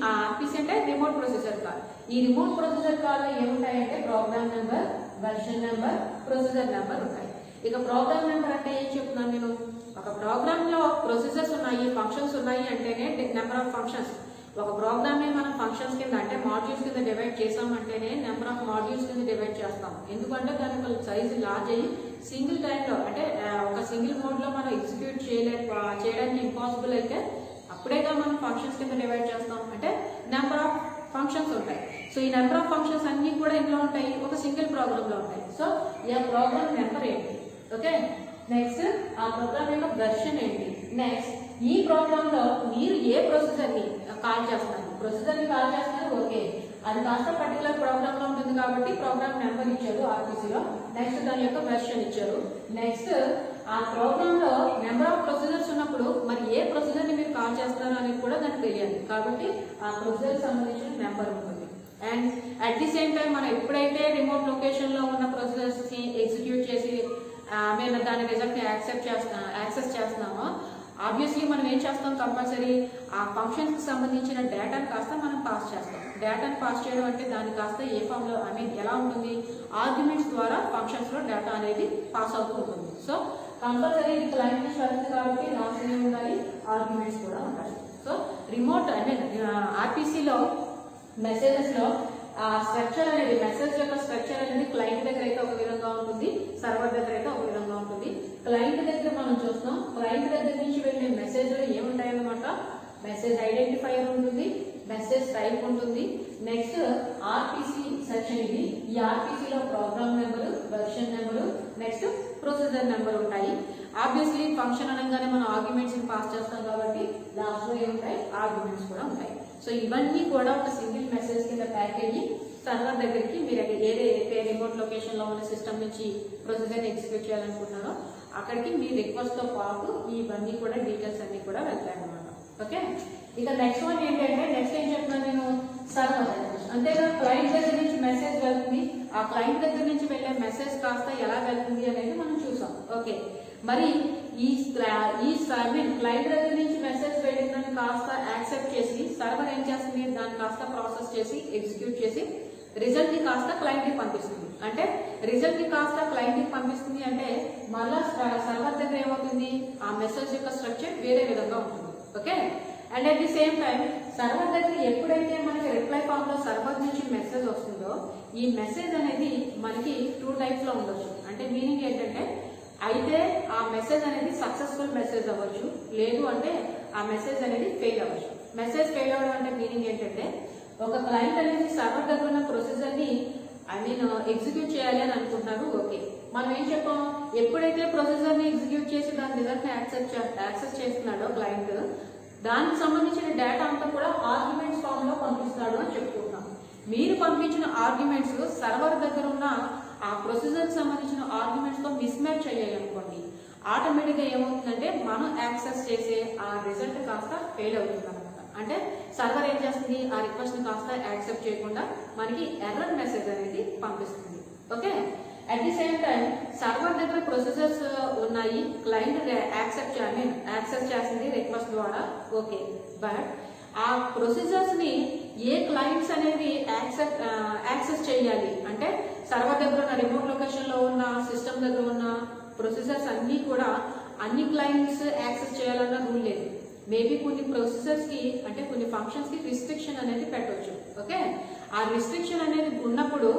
Speaker 1: ఆ ఆర్పిసి అంటే రిమోట్ ప్రొసీజర్ కాల్. ఈ రిమోట్ ప్రొసీజర్ కాల్ లో ఏముంటాయంటే program number, version number, procedure number ఉంటాయి. ఇక ప్రోగ్రామ్ నెంబర్ అంటే ఏం చెప్తున్నాను నేను, ఒక ప్రోగ్రామ్ లో ప్రొసీజర్స్ ఉన్నాయి, ఫంక్షన్స్ ఉన్నాయి అంటేనే నెంబర్ ఆఫ్ ఫంక్షన్స్. ఒక ప్రోగ్రామ్ ని మనం ఫంక్షన్స్ కింద అంటే మాడ్యూల్స్ కింద డివైడ్ చేసామంటేనే నెంబర్ ఆఫ్ మాడ్యూల్స్ కింద డివైడ్ చేస్తాం. ఎందుకంటే దాని సైజ్ లార్జ్ అయ్యి సింగిల్ టైంలో అంటే ఒక సింగిల్ మోడ్ లో మనం ఎగ్జిక్యూట్ చేయడానికి ఇంపాసిబుల్ అయితే అప్పుడేగా మనం ఫంక్షన్స్ కింద డివైడ్ చేస్తాం. అంటే నెంబర్ ఆఫ్ ఫంక్షన్స్ ఉంటాయి. సో ఈ నెంబర్ ఆఫ్ ఫంక్షన్స్ అన్ని కూడా ఇంట్లో ఉంటాయి, ఒక సింగిల్ ప్రోగ్రామ్ లో ఉంటాయి. సో ఈ ప్రోగ్రామ్ నెంబర్ ఏంటి, ఓకే. నెక్స్ట్ ఆ ప్రోగ్రామ్ యొక్క వెర్షన్ ఏంటి. నెక్స్ట్ ఈ ప్రోగ్రామ్ లో మీరు ఏ ప్రొసీజర్ ని కాల్ చేస్తున్నారు, ప్రొసీజర్ ని కాల్ చేస్తున్నారు, ఓకే, అది కాస్త పర్టికులర్ ప్రోగ్రామ్ లో ఉంటుంది కాబట్టి ప్రోగ్రామ్ నెంబర్ ఇచ్చారు ఆర్పిసిలో. నెక్స్ట్ దాని యొక్క వెర్షన్ ఇచ్చారు. నెక్స్ట్ ఆ ప్రోగ్రామ్ లో నెంబర్ ఆఫ్ ప్రొసీజర్స్ ఉన్నప్పుడు మరి ఏ ప్రొసీజర్ ని మీరు కాల్ చేస్తున్నారు అనేది కూడా దానికి తెలియాలి కాబట్టి ఆ ప్రొసీజర్ సంబంధించిన నెంబర్ ఉంటుంది. And at the same time మనం ఎప్పుడైతే రిమోట్ లొకేషన్ లో ఉన్న ప్రొసీజర్స్ ని ఎగ్జిక్యూట్ చేసి మేము దాని రిజల్ట్ ని యాక్సెస్ చేస్తున్నామో ఆబ్వియస్లీ మనం ఏం చేస్తాం, కంపల్సరీ ఆ ఫంక్షన్స్ కి సంబంధించిన డేటాను కాస్త మనం పాస్ చేస్తాం. డేటాను పాస్ చేయడం అంటే దాన్ని కాస్త ఏ ఫామ్ లో ఎలా ఉంటుంది, ఆర్గ్యుమెంట్స్ ద్వారా ఫంక్షన్స్ లో డేటా అనేది పాస్ అవుతూ ఉంటుంది. సో కంపల్సరీ ఇది క్లయింట్ నుంచి వస్తుంది కాబట్టి రాసుకునే ఉండాలి, ఆర్గ్యుమెంట్స్ కూడా ఉండాలి. సో రిమోట్ ఆర్పిసిలో మెసేజెస్ లో ఆ స్ట్రక్చర్ అనేది మెసేజ్ యొక్క స్ట్రక్చర్ అనేది క్లయింట్ దగ్గర అయితే ఒక విధంగా ఉంటుంది, సర్వర్ దగ్గర అయితే ఒక విధంగా ఉంటుంది. క్లయింట్ దగ్గర మనం చూస్తాం, క్లయింట్ దగ్గర నుంచి వెళ్ళే మెసేజ్ లో ఏముంటాయి అన్నమాట, మెసేజ్ ఐడెంటిఫైయర్ ఉంటుంది, మెసేజ్ టైప్ ఉంటుంది. నెక్స్ట్ ఆర్పిసి సెక్షన్ ఇది. ఈ ఆర్పిసిలో program number, version number, next procedure number ఉంటాయి. ఆబ్వియస్లీ ఫంక్షన్ అనగానే మనం ఆర్గ్యుమెంట్స్ ని పాస్ చేస్తాం కాబట్టి లాస్ట్ లో ఏముంటాయి, ఆర్గ్యుమెంట్స్ కూడా ఉంటాయి. సో ఇవన్నీ కూడా ఒక సింగిల్ మెసేజ్ కింద ప్యాక్ అయ్యి సర్వర్ దగ్గరికి మీరు ఏదైతే రిమోట్ లొకేషన్ లో ఉన్న సిస్టమ్ నుంచి ప్రొసీజర్ ఎగ్జిక్యూట్ చేయాలనుకుంటున్నారో అక్కడికి మీ రిక్వెస్ట్ తో పాటు ఇవన్నీ కూడా డీటెయిల్స్ అన్ని కూడా వెళ్తాయి అన్నమాట. ఓకే, ఇక నెక్స్ట్ వన్ ఏంటంటే నెక్స్ట్ ఏం చెప్తున్నాను నేను, సర్వర్. అంతేగా క్లయింట్ దగ్గర నుంచి మెసేజ్ వెళ్తుంది, ఆ క్లయింట్ దగ్గర నుంచి వెళ్ళే మెసేజ్ కాస్త ఎలా వెళ్తుంది అనేది మనం చూసాం. ఓకే, మరి ఈ క్లయింట్ దగ్గర నుంచి మెసేజ్ వెళ్ళిందని కాస్త యాక్సెప్ట్ చేసి సర్వర్ ఏం చేస్తుంది, దాన్ని కాస్త ప్రాసెస్ చేసి ఎగ్జిక్యూట్ చేసి రిజల్ట్ ని కాస్త క్లయింట్ కి పంపిస్తుంది. అంటే రిజల్ట్ ని కాస్త క్లయింట్ కి పంపిస్తుంది అంటే మళ్ళా సర్వర్ దగ్గర ఏమవుతుంది, ఆ మెసేజ్ యొక్క స్ట్రక్చర్ వేరే విధంగా ఉంటుంది. Okay, and at the same time server దగ్గర ఎప్పుడైతే మనకి రిప్లై ఫామ్ లో సర్వర్ నుంచి మెసేజ్ వస్తుందో ఈ మెసేజ్ అనేది మనకి 2 టైప్స్ లో ఉండొచ్చు. అంటే మీనింగ్ ఏంటంటే అయితే ఆ మెసేజ్ అనేది సక్సెస్ఫుల్ మెసేజ్ అవ్వచ్చు, లేదు అంటే ఆ మెసేజ్ అనేది ఫెయిల్ అవ్వచ్చు. మెసేజ్ ఫెయిల్ అవ్వడం అంటే మీనింగ్ ఏంటంటే ఒక క్లయింట్ అనేది సర్వర్ దగ్గర ఉన్న ప్రొసీజర్ ని ఎగ్జిక్యూట్ చేయాలి అని అనుకుంటున్నారు. ఓకే, మనం ఏం చెప్పాం, ఎప్పుడైతే ప్రొసీజర్ ని ఎగ్జిక్యూట్ చేసి దాని రిజల్ట్ ని యాక్సెస్ చేస్తున్నాడో క్లయింట్, దానికి సంబంధించిన డేటా అంతా కూడా ఆర్గ్యుమెంట్స్ ఫామ్ లో పంపిస్తాడు అని చెప్పుకుంటున్నాం. మీరు పంపించిన ఆర్గ్యుమెంట్స్ సర్వర్ దగ్గర ఉన్న ఆ ప్రొసీజర్ సంబంధించిన ఆర్గ్యుమెంట్స్ తో మిస్ మ్యాచ్ అయ్యాయి అనుకోండి, ఆటోమేటిక్ గా ఏమవుతుందంటే మనం యాక్సెస్ చేసే ఆ రిజల్ట్ కాస్త ఫెయిల్ అవుతుంది అనమాట. అంటే సర్వర్ ఏం చేస్తుంది, ఆ రిక్వెస్ట్ ని కాస్త యాక్సెప్ట్ చేయకుండా మనకి ఎర్రర్ మెసేజ్ అనేది పంపిస్తుంది. Okay, at the same time server దగ్గర ప్రొసీజర్స్ ఉన్నాయి, క్లయింట్ యాక్సెప్ట్ చేస్తుంది రిక్వెస్ట్ ద్వారా. ఓకే, బట్ ఆ ప్రొసీజర్స్ ని ఏ క్లయింట్స్ అనేది యాక్సెస్ చేయాలి అంటే సర్వర్ దగ్గర ఉన్న రిమోట్ లొకేషన్ లో ఉన్న సిస్టమ్ దగ్గర ఉన్న ప్రొసీజర్స్ అన్ని కూడా అన్ని క్లయింట్స్ యాక్సెస్ చేయాలన్న రూల్ లేదు. మేబీ కొన్ని ప్రొసీజర్స్ కి అంటే కొన్ని ఫంక్షన్స్ కి రిస్ట్రిక్షన్ అనేది పెట్టవచ్చు. ఓకే, ఆ రిస్ట్రిక్షన్ అనేది ఉన్నప్పుడు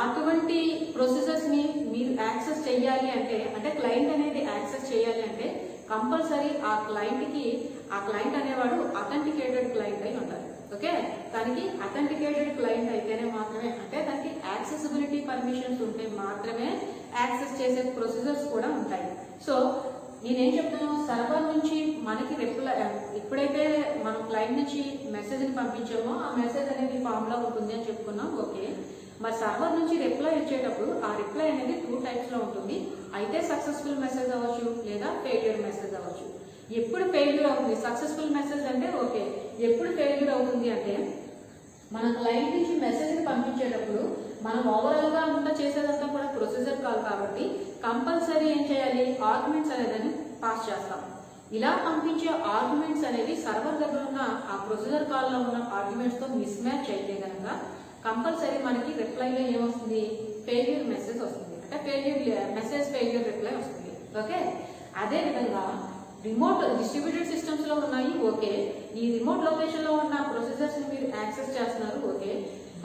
Speaker 1: అటువంటి ప్రొసీజర్స్ ని మీరు యాక్సెస్ చేయాలి అంటే క్లయింట్ అనేది యాక్సెస్ చేయాలి అంటే కంపల్సరీ ఆ క్లయింట్ అనేవాడు అథెంటికేటెడ్ క్లయింట్ అయి ఉండాలి. ఓకే, దానికి అథెంటికేటెడ్ క్లయింట్ అయితేనే మాత్రమే, అంటే దానికి యాక్సెసిబిలిటీ పర్మిషన్స్ ఉంటే మాత్రమే యాక్సెస్ చేసే ప్రొసీజర్స్ కూడా ఉంటాయి. సో నేనేం చెప్తున్నాను, సర్వర్ నుంచి మనకి రిప్లై ఎప్పుడైతే మనం క్లయింట్ నుంచి మెసేజ్ ని పంపించామో ఆ మెసేజ్ అనేది ఫామ్ లో ఉంటుంది అని చెప్పుకున్నాం. ఓకే, మరి సర్వర్ నుంచి రిప్లై వచ్చేటప్పుడు ఆ రిప్లై అనేది 2 టైప్స్ లో ఉంటుంది. అయితే సక్సెస్ఫుల్ మెసేజ్ అవ్వచ్చు లేదా ఫెయిల్యూర్ మెసేజ్ అవ్వచ్చు. ఎప్పుడు ఫెయిల్యూర్ అవుతుంది, సక్సెస్ఫుల్ మెసేజ్ అంటే ఓకే, ఎప్పుడు ఫెయిల్యూర్ అవుతుంది అంటే మన క్లయింట్ నుంచి మెసేజ్ ని పంపించేటప్పుడు మనం ఓవరాల్ గా చేసేదంతా కూడా ప్రొసీజర్ కాల్ కాబట్టి కంపల్సరీ ఏం చేయాలి, ఆర్గ్యుమెంట్స్ అనేది పాస్ చేస్తాం. ఇలా పంపించే ఆర్గ్యుమెంట్స్ అనేది సర్వర్ దగ్గర ఉన్న ఆ ప్రొసీజర్ కాల్ లో ఉన్న ఆర్గ్యుమెంట్స్ తో మిస్ మ్యాచ్ అయితే కనుక కంపల్సరీ మనకి రిప్లైలో ఏమొస్తుంది, ఫెయిల్యూర్ మెసేజ్ వస్తుంది. అంటే ఫెయిల్యూర్ రిప్లై వస్తుంది. ఓకే, అదే విధంగా రిమోట్ డిస్ట్రిబ్యూటెడ్ సిస్టమ్స్ లో ఉన్నాయి. ఓకే, ఈ రిమోట్ లొకేషన్ లో ఉన్న ప్రొసీజర్స్ ని మీరు యాక్సెస్ చేస్తున్నారు. ఓకే,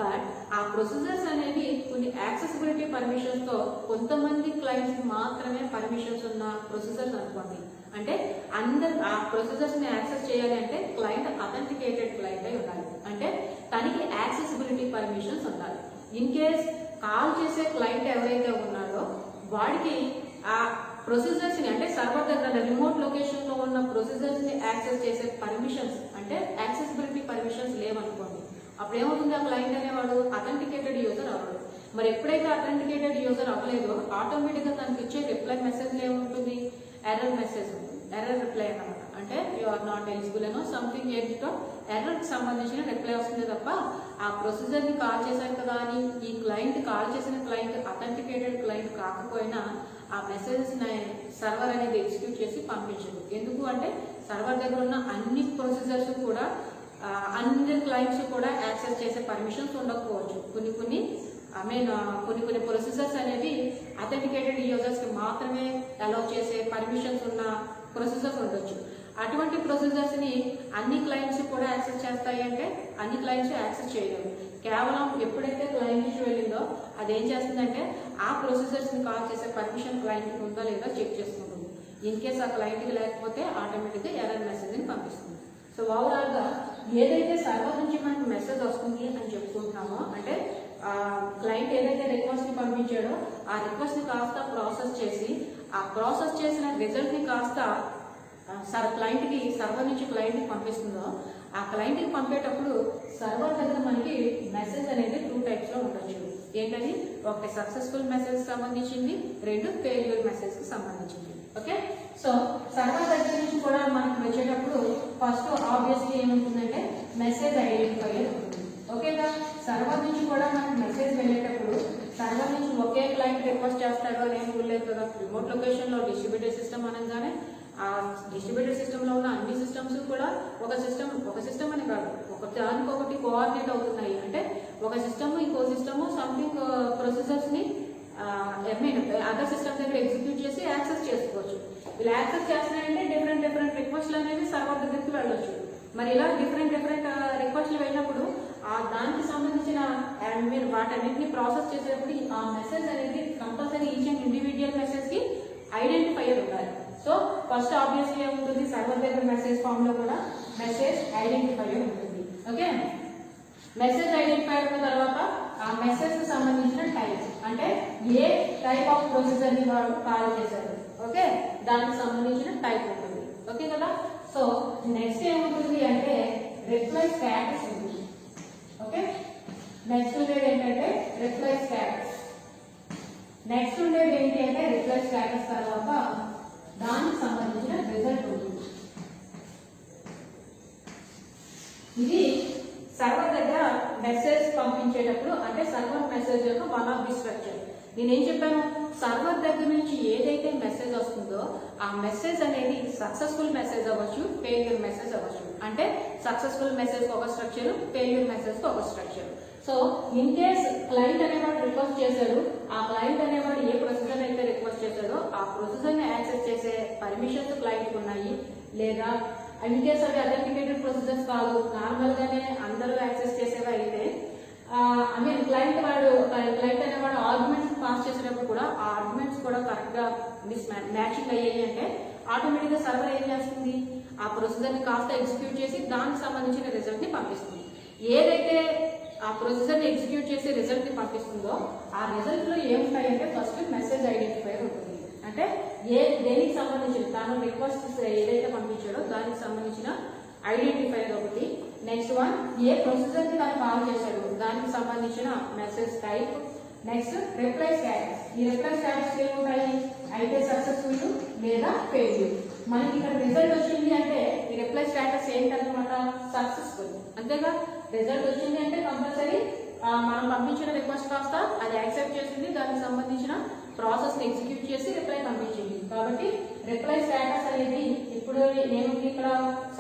Speaker 1: బట్ ఆ ప్రొసీజర్స్ అనేవి కొన్ని యాక్సెసిబిలిటీ పర్మిషన్స్ తో కొంతమంది క్లయింట్స్ మాత్రమే పర్మిషన్స్ ఉన్న ప్రొసీజర్స్ అనుకోండి. అంటే అందరు ఆ ప్రొసీజర్స్ ని యాక్సెస్ చేయాలి అంటే క్లయింట్ అథెంటికేటెడ్ క్లయింట్ అయి ఉండాలి. అంటే తనకి యాక్సెసిబిలిటీ పర్మిషన్స్ ఉండాలి. ఇన్ కేస్ కాల్ చేసే క్లయింట్ ఎవరైతే ఉన్నాడో వాడికి ఆ ప్రొసీజర్స్ ని అంటే సర్వర్ దగ్గర రిమోట్ లొకేషన్ లో ఉన్న ప్రొసీజర్స్ ని యాక్సెస్ చేసే పర్మిషన్స్ అంటే యాక్సెసిబిలిటీ పర్మిషన్స్ లేవనుకోండి, అప్పుడు ఏమవుతుంది, ఆ క్లయింట్ అనేవాడు అథెంటికేటెడ్ యూజర్ అవ్వడు. మరి ఎప్పుడైతే అథెంటికేటెడ్ యూజర్ అవ్వలేదో ఆటోమేటిక్ గా తనకి ఇచ్చే రిప్లై మెసేజ్ ఏముంటుంది, ఎర్రర్ మెసేజ్ ఉంటుంది. ఎర్రర్ రిప్లై అన్నమాట. అంటే యు ఆర్ నాట్ ఎలిజిబుల్ అనో సంథింగ్ ఏదో ఎర్రర్ కి సంబంధించిన రిప్లై వస్తుంది తప్ప ఆ ప్రొసీజర్ ని కాల్ చేశారు కదా అని ఈ క్లయింట్ కాల్ చేసిన క్లయింట్ అథెంటికేటెడ్ క్లయింట్ కాకపోయినా ఆ మెసేజెస్ సర్వర్ అనేది ఎగ్జిక్యూట్ చేసి పంపించదు. ఎందుకు అంటే సర్వర్ దగ్గర ఉన్న అన్ని ప్రొసీజర్స్ కూడా అన్ని క్లయింట్స్ కూడా యాక్సెస్ చేసే పర్మిషన్స్ ఉండకపోవచ్చు. కొన్ని ప్రొసీజర్స్ అనేవి అథెంటికేటెడ్ యూజర్స్ కి మాత్రమే అలౌ చేసే పర్మిషన్స్ ఉన్న ప్రొసీజర్స్ ఉండొచ్చు. అటువంటి ప్రొసీజర్స్ ని అన్ని క్లయింట్స్ కూడా యాక్సెస్ చేస్తాయి అంటే అన్ని క్లయింట్స్ యాక్సెస్ చేయలేవు. కేవలం ఎప్పుడైతే క్లయింట్ నుంచి వెళ్ళిందో అదేం చేస్తుందంటే ఆ ప్రొసీజర్స్ ని కాల్ చేసే పర్మిషన్ క్లయింట్ ఉందా లేదా చెక్ చేసుకుంటుంది. ఇన్ కేస్ ఆ క్లయింట్ కి లేకపోతే ఆటోమేటిక్ గా ఎర్రర్ మెసేజ్ ని పంపిస్తుంది. సో ఓవరాల్ గా ఏదైతే సర్వర్ నుంచి మనకు మెసేజ్ వస్తుంది అని చెప్పుకుంటున్నామో అంటే క్లయింట్ ఏదైతే రిక్వెస్ట్ ని పంపించాడో ఆ రిక్వెస్ట్ ని కాస్త ప్రాసెస్ చేసి ఆ ప్రాసెస్ చేసిన రిజల్ట్ ని కాస్త సర్వర్ నుంచి క్లయింట్ కి పంపిస్తుందో ఆ క్లయింట్ కి పంపేటప్పుడు సర్వర్ దగ్గర మనకి మెసేజ్ అనేది 2 టైప్స్ లో ఉండొచ్చు. ఏంటది, ఒకటి సక్సెస్ఫుల్ మెసేజ్ సంబంధించింది, 2 ఫెయిల్యూర్ మెసేజ్ కి సంబంధించింది. ఓకే, సో సర్వర్ దగ్గర నుంచి కూడా మనకి వచ్చేటప్పుడు ఫస్ట్ ఆబ్వియస్లీ ఏముంటుందంటే మెసేజ్ ఐడెంటిఫైయర్ ఉంటుంది. ఓకేగా, సర్వర్ నుంచి కూడా మనకి మెసేజ్ వెళ్ళేటప్పుడు సర్వర్ నుంచి ఒకే క్లయింట్ రిక్వెస్ట్ చేస్తాడు అని ఏం లేదు కదా. రిమోట్ లొకేషన్ లో డిస్ట్రిబ్యూటెడ్ సిస్టమ్ అనగానే ఆ డిస్ట్రిబ్యూటెడ్ సిస్టమ్ లో ఉన్న అన్ని సిస్టమ్స్ కూడా ఒక సిస్టమ్ అని కాదు, ఒక దానికొకటి కోఆర్డినేట్ అవుతున్నాయి. అంటే ఒక సిస్టమ్ ఇంకో సిస్టమ్ సంథింగ్ ప్రొసీజర్స్ ని అదర్ సిస్టమ్ దగ్గర ఎగ్జిక్యూట్ చేసి యాక్సెస్ చేసుకోవచ్చు. ఇలా యాక్సెస్ చేస్తున్నాయంటే డిఫరెంట్ రిక్వెస్ట్లు అనేవి సర్వర్ దగ్గరికి వెళ్ళొచ్చు. మరి ఇలా డిఫరెంట్ రిక్వెస్ట్లు వెళ్ళినప్పుడు దానికి సంబంధించిన వాటన్నిటిని ప్రాసెస్ చేసేటప్పుడు ఆ మెసేజ్ అనేది compulsory each and individual message కి ఐడెంటిఫైయర్ ఉండాలి. సో ఫస్ట్ ఆబ్వియస్లీ ఏముంటుంది, సర్వర్ దగ్గర మెసేజ్ ఫామ్ లో కూడా మెసేజ్ ఐడెంటిఫైయర్ ఉంటుంది. ఓకే, మెసేజ్ ఐడెంటిఫైయర్ ఉన్న తర్వాత ఆ మెసేజ్ కి సంబంధించిన టైప్, అంటే ఏ టైప్ ఆఫ్ ప్రొసీజర్ ని వాడు కాల్ చేశారు, ఓకే, దానికి సంబంధించిన టైప్ ఉంటుంది. ఓకే కదా. సో నెక్స్ట్ ఏముంటుంది అంటే రిప్లై స్టేటస్ ఉంటుంది. ఓకే, నెక్స్ట్ ఉండేది ఏంటంటే రిప్లై స్టేటస్. నెక్స్ట్ ఉండేది ఏంటి అంటే రిప్లై స్టేటస్ తర్వాత దానికి సంబంధించిన రిజల్ట్ ఉంటుంది. ఇది సర్వర్ దగ్గర మెసేజ్ పంపించేటప్పుడు అంటే సర్వర్ మెసేజ్ యొక్క వన్ ఆఫ్ ది స్ట్రక్చర్. నేనేం చెప్పాను, సర్వర్ దగ్గర నుంచి ఏదైతే మెసేజ్ వస్తుందో ఆ మెసేజ్ అనేది సక్సెస్ఫుల్ మెసేజ్ అవ్వచ్చు, ఫెయిల్యూర్ మెసేజ్ అవ్వచ్చు. అంటే సక్సెస్ఫుల్ మెసేజ్ ఒక స్ట్రక్చర్, ఫెయిల్యూర్ మెసేజ్ ఒక structure. So in case client అనేవాడు రిక్వెస్ట్ చేశాడు, ఆ క్లయింట్ అనేవాడు ఏ ప్రొసీజర్ అయితే రిక్వెస్ట్ చేశాడో ఆ ప్రొసీజర్ ని యాక్సెస్ చేసే పర్మిషన్స్ క్లయింట్ ఉన్నాయి, లేదా ఇన్ కేస్ అవి అథెంటికేటెడ్ ప్రొసీజర్స్ కాదు, నార్మల్ గానే అందరూ యాక్సెస్ చేసేవి అయితే క్లయింట్ అనేవాడు ఆర్గ్యుమెంట్స్ పాస్ చేసేటప్పుడు కూడా ఆ ఆర్గ్యుమెంట్స్ కూడా కరెక్ట్ గా మ్యాచింగ్ అయ్యాయి అంటే ఆటోమేటిక్ గా సర్వర్ ఏం చేస్తుంది, ఆ ప్రొసీజర్ ని కాస్త ఎగ్జిక్యూట్ చేసి దానికి సంబంధించిన రిజల్ట్ ని పంపిస్తుంది. ఏదైతే ఆ ప్రొసీజర్ ని ఎగ్జిక్యూట్ చేసి రిజల్ట్ ని పంపిస్తుందో ఆ రిజల్ట్ లో ఏముంటాయంటే ఫస్ట్ మెసేజ్ ఐడెంటిఫైయర్ ఉంటుంది. అంటే దేనికి సంబంధించిన తాను రిక్వెస్ట్ ఏదైతే పంపించాడో దానికి సంబంధించిన ఐడెంటిఫైయర్ ఒకటి. నెక్స్ట్ వన్ ఏ ప్రొసీజర్ కి తను కాల్ చేశాడు దానికి సంబంధించిన message type. Next reply status. ఈ రిప్లై స్టేటస్ ఏముంటాయి, అయితే సక్సెస్ఫుల్ లేదా ఫెయిల్యూర్. మనకి ఇక్కడ రిజల్ట్ వచ్చింది అంటే ఈ రిప్లై స్టేటస్ ఏంటన్నమాట, సక్సెస్ఫుల్. అంతేగా, రిజల్ట్ వచ్చింది అంటే కంపల్సరీ మనం పంపించిన రిక్వెస్ట్ కాస్త అది యాక్సెప్ట్ చేసింది, దానికి సంబంధించిన ప్రాసెస్ ని ఎగ్జిక్యూట్ చేసి రిప్లై పంపించింది. కాబట్టి రిప్లై స్టేటస్ అనేది ఇప్పుడు ఏముంది ఇక్కడ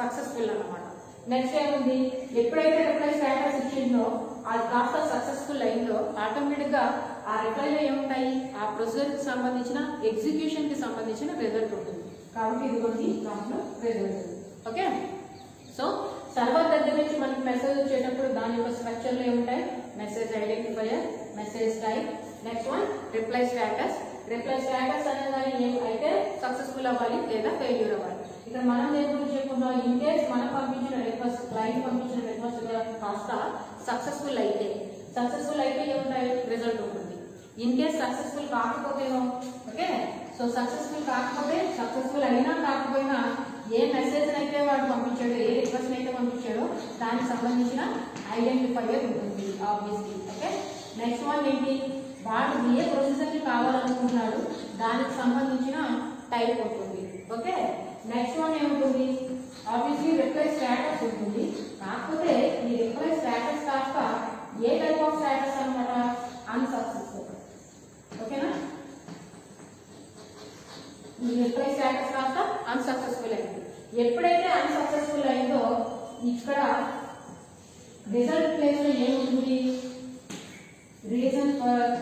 Speaker 1: సక్సెస్ఫుల్ అన్నమాట. నెక్స్ట్ ఏముంది, ఎప్పుడైతే రిప్లై స్టేటస్ ఇచ్చిందో అది కాస్త సక్సెస్ఫుల్ అయిందో ఆటోమేటిక్ గా ఆ రిప్లైలో ఏముంటాయి, ఆ ప్రొసీజర్ కి సంబంధించిన ఎగ్జిక్యూషన్ కి సంబంధించిన రిజల్ట్ ఉంటుంది. కాబట్టి ఇది ఒకటి దాంట్లో రిజల్ట్. ఓకే, సో సర్వర్ దగ్గర నుంచి మనకి మెసేజ్ వచ్చేటప్పుడు దాని యొక్క స్ట్రక్చర్ లో ఏముంటాయి, message identifier, message type, next one reply status. Reply status అనేది అయితే సక్సెస్ఫుల్ అవ్వాలి లేదా ఫెయిల్యూర్ అవ్వాలి. ఇక్కడ మనం దేని గురించి చెప్పుకుంటాం, ఇన్ కేస్ మనం పంపించిన రిక్వెస్ట్, క్లయింట్ పంపించిన రిక్వెస్ట్ కాస్త సక్సెస్ఫుల్ అయితే ఏముంటాయి, రిజల్ట్ ఉంటుంది. ఇన్ కేస్ సక్సెస్ఫుల్ కాకపోతేనో, ఓకే, సో సక్సెస్ఫుల్ అయినా కాకపోయినా ఏ మెసేజ్ అయితే వాడు పంపించాడో, ఏ రిక్వెస్ట్ అయితే పంపించాడో దానికి సంబంధించిన ఐడెంటిఫైయర్ ఉంటుంది ఆబ్వియస్లీ. ఓకే, నెక్స్ట్ వన్ ఏంటి, వాడు ఏ ప్రొసీజర్ ని కావాలనుకుంటున్నాడు దానికి సంబంధించిన టైప్ ఉంటుంది. ఓకే, నెక్స్ట్ వన్ ఏముంటుంది, ఆబ్వియస్లీ రిప్లై స్టేటస్ ఉంటుంది. కాకపోతే ఈ రిప్లై స్టేటస్ కాస్త ఏ టైప్ ఆఫ్ స్టేటస్ అనమాట, అన్సక్సెస్ఫుల్. ఓకేనా, ఈ రిప్లై స్టేటస్ కాస్త అన్సక్సెస్ఫుల్ అయింది. ఎప్పుడైతే అన్సక్సెస్ఫుల్ అయిందో ఇక్కడ రిజల్ట్ ప్లేస్ లో ఏముంటుంది, రీజన్ ఫర్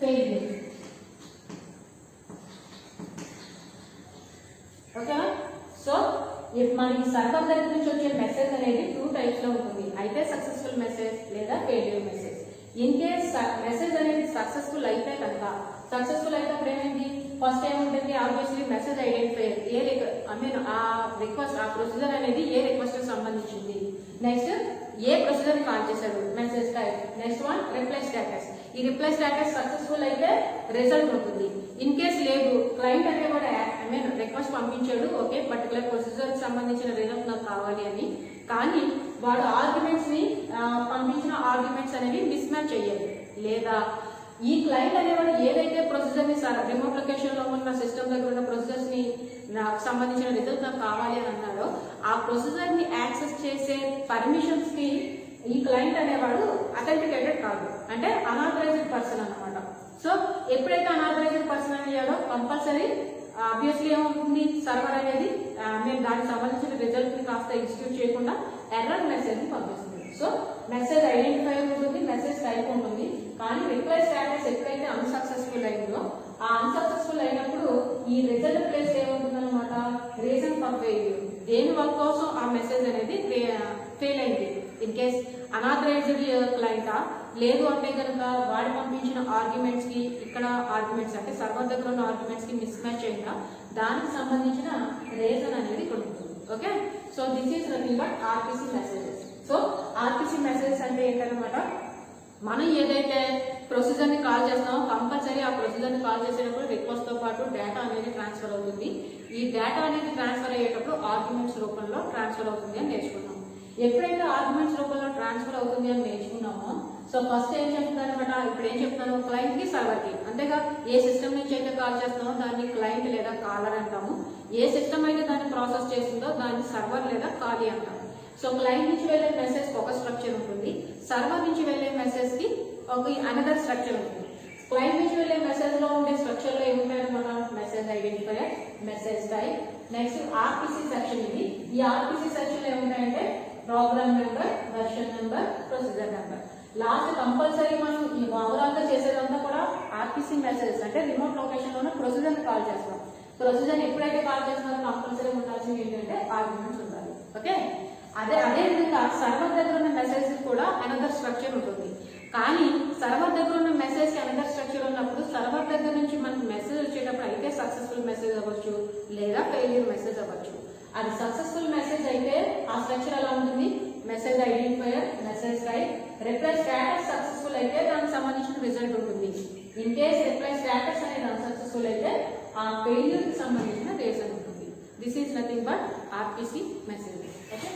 Speaker 1: ఫెయిల్యూర్. ఓకేనా, సో మనకి సర్వర్ దగ్గర నుంచి వచ్చే మెసేజ్ అనేది 2 టైప్స్ లో ఉంటుంది, అయితే సక్సెస్ఫుల్ మెసేజ్ లేదా failure message. In case message అనేది సక్సెస్ఫుల్ అయితే కనుక, సక్సెస్ఫుల్ అయినప్పుడు ఏమైంది, ఫస్ట్ ఏముంటుంది, ఆబ్వియస్లీ మెసేజ్ ఐడెంటిఫైయర్ ఆ రిక్వెస్ట్, ఆ ప్రొసీజర్ అనేది ఏ రిక్వెస్ట్ కి సంబంధించింది. నెక్స్ట్ ఏ ప్రొసీజర్ కాల్ చేశాడు, message type. Next one reply status. ఈ రిప్లై స్టేటస్ సక్సెస్ఫుల్ అయితే రిజల్ట్ ఉంటుంది. ఇన్ కేస్ లేదు, క్లయింట్ అనేవాడు రిక్వెస్ట్ పంపించాడు, ఓకే, పర్టికులర్ ప్రొసీజర్ కి సంబంధించిన రిజల్ట్ నాకు కావాలి అని, కానీ వాడు ఆర్గ్యుమెంట్స్ ని పంపించిన ఆర్గ్యుమెంట్స్ అనేవి మిస్ మ్యాచ్ అయ్యాయి, లేదా ఈ క్లయింట్ అనేవాడు ఏదైతే ప్రొసీజర్ ని రిమోట్ లొకేషన్ లో ఉన్న సిస్టమ్ దగ్గర ఉన్న ప్రొసీజర్స్ ని నాకు సంబంధించిన రిజల్ట్ నాకు కావాలి అని అన్నాడో ఆ ప్రొసీజర్ ని యాక్సెస్ చేసే పర్మిషన్స్ కి ఈ క్లయింట్ అనేవాడు అథెంటికేటెడ్ కాదు, అంటే అనాథరైజ్డ్ పర్సన్ అన్నమాట. సో ఎప్పుడైతే అనాథరైజ్డ్ పర్సన్ అయ్యాడో కంపల్సరీ ఆబ్వియస్లీ ఏమవుతుంది, సర్వర్ అనేది మేము దానికి సంబంధించిన రిజల్ట్ ని కాస్త ఎగ్జిక్యూట్ చేయకుండా ఎర్రర్ మెసేజ్ ని పంపిస్తుంది. సో మెసేజ్ ఐడెంటిఫైర్ ఉంటుంది, మెసేజ్ టైప్ ఉంటుంది. కానీ రిప్లై స్టేటస్ ఎప్పుడైతే అన్సక్సెస్ఫుల్ అయిందో ఆ అన్సక్సెస్ఫుల్ అయినప్పుడు ఈ రిజల్ట్ ప్లేస్ ఏముంటుంది అనమాట, రీజన్ ఫర్ ఫెయిల్యూర్, దేని వర్క్ కోసం ఆ మెసేజ్ అనేది ఫెయిల్ అయింది. ఇన్ కేస్ అనాథరైజ్డ్ క్లయింటా, లేదు అంటే కనుక వాడు పంపించిన ఆర్గ్యుమెంట్స్ కి ఇక్కడ ఆర్గ్యుమెంట్స్ అంటే సర్వర్ దగ్గర ఉన్న ఆర్గ్యుమెంట్స్ కి మిస్ మ్యాచ్ అయిందా, దానికి సంబంధించిన రీజన్ అనేది ఇక్కడ ఉంటుంది. Okay, so this is nothing but RPC messages. So RPC messages అంటే ఏంటనమాట, మనం ఏదైతే ప్రొసీజర్ ని కాల్ చేస్తామో కంపల్సరీ ఆ ప్రొసీజర్ ని కాల్ చేసేటప్పుడు రిక్వెస్ట్ తో పాటు డేటా అనేది ట్రాన్స్ఫర్ అవుతుంది. ఈ డేటా అనేది ట్రాన్స్ఫర్ అయ్యేటప్పుడు ఆర్గ్యుమెంట్స్ రూపంలో ట్రాన్స్ఫర్ అవుతుంది అని నేర్చుకున్నాం. ఎప్పుడైతే ఆర్గ్యుమెంట్స్ రూపంలో ట్రాన్స్ఫర్ అవుతుంది అని నేర్చుకున్నామో, సో ఫస్ట్ ఏం చెప్తాను అనమాట, ఇప్పుడు ఏం చెప్తాను, క్లయింట్ కి సర్వర్ కి, అంతేగా ఏ సిస్టమ్ నుంచి అయితే కాల్ చేస్తామో దాన్ని క్లయింట్ లేదా కాలర్ అంటాము. ఏ సిస్టమ్ అయితే దాన్ని ప్రాసెస్ చేసిందో దాన్ని సర్వర్ లేదా కాలీ అంటాము. సో క్లయింట్ నుంచి వెళ్ళే మెసేజ్ ఒక స్ట్రక్చర్ ఉంటుంది, సర్వర్ నుంచి వెళ్ళే మెసేజ్ కి ఒక అనదర్ స్ట్రక్చర్ ఉంటుంది. క్లయింట్ నుంచి వెళ్ళే మెసేజ్ లో ఉండే స్ట్రక్చర్ లో ఏముంటాయి అనమాట, message identifier, message type, next RPC section. ఇది ఈ ఆర్పిసి సెక్షన్ లో ఏముంటాయంటే program number, version number, procedure number. Last compulsory మనం ఈ ఓవరాల్ గా చేసేదంతా కూడా ఆర్పిసి మెసేజ్ అంటే రిమోట్ లొకేషన్ లో ఉన్న ప్రొసీజర్ ని కాల్ చేస్తాం. ప్రొసీజర్ ఎప్పుడైతే కాల్ చేస్తున్నారో కంపల్సరీ ఉండాల్సింది ఏంటంటే ఆర్గ్యుమెంట్స్ ఉండాలి. ఓకే, అదే విధంగా సర్వర్ దగ్గర ఉన్న మెసేజ్ కూడా అనదర్ స్ట్రక్చర్ ఉంటుంది. కానీ సర్వర్ దగ్గర ఉన్న మెసేజ్ కి అనదర్ స్ట్రక్చర్ ఉన్నప్పుడు సర్వర్ దగ్గర నుంచి మనకి మెసేజ్ వచ్చేటప్పుడు అయితే సక్సెస్ఫుల్ మెసేజ్ అవ్వచ్చు లేదా ఫెయిల్యూర్ మెసేజ్ అవ్వచ్చు. అది సక్సెస్ఫుల్ మెసేజ్ అయితే ఆ స్ట్రక్చర్ ఎలా ఉంటుంది, message identifier, message type, reply status successful అయితే దానికి సంబంధించిన రిజల్ట్ ఉంటుంది. ఇన్ కేస్ రిప్లై స్టేటస్ అనేది అన్సక్సెస్ఫుల్ అయితే ఆ ఫెయిల్యూర్ కి సంబంధించిన రీజన్ ఉంటుంది. This is nothing but RPC message. Okay.